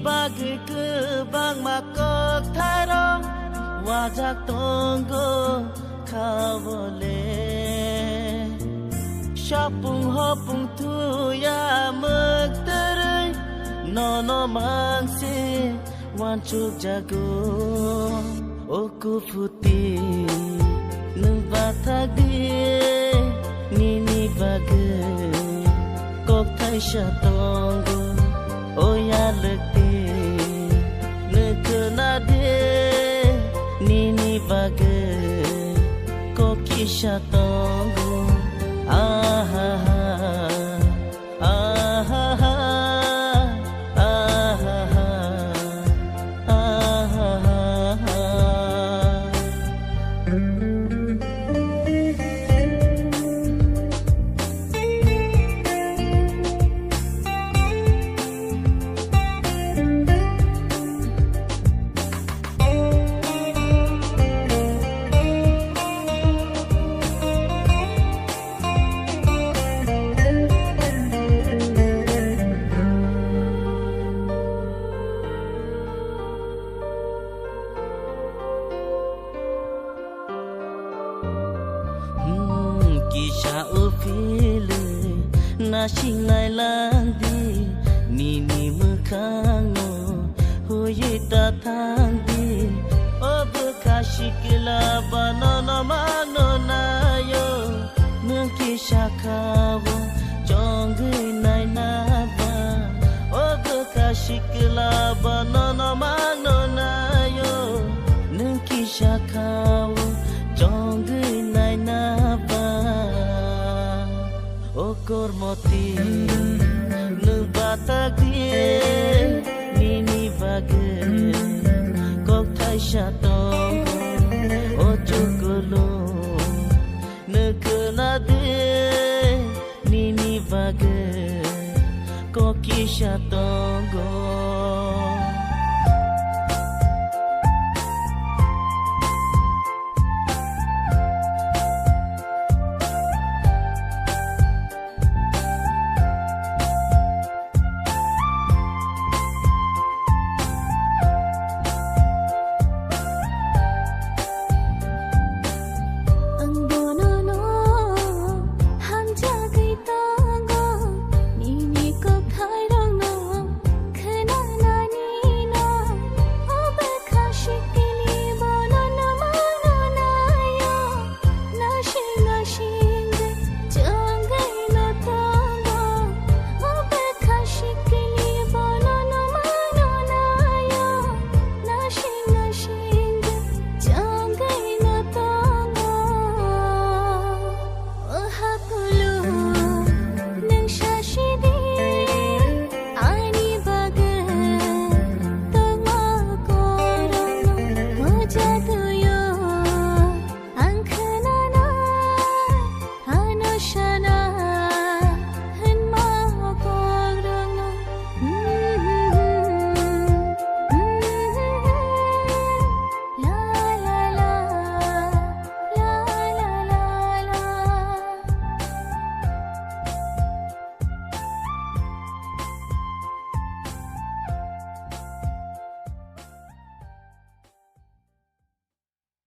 bagi kebang makok tharong wajak tonggo kawole Shapung hopung tu ya mekterai nono mangsi wancuk jago oku putih nung batak die nini bagai kok thai shatonggo oya lekti nekena die nini bagai kok kisah tonggo Kisah upile nashing nai landi nini mekhango hoye ta thandi obkashikla banana mano nayo nukisha khawo jongai nai na ba obkashikla banana mano nayo nukisha khawo jongai nai na ba Okor moti nung batak die nini bagai kok thai shatong ojo golo nekena die nini bagai kok kisah tonggo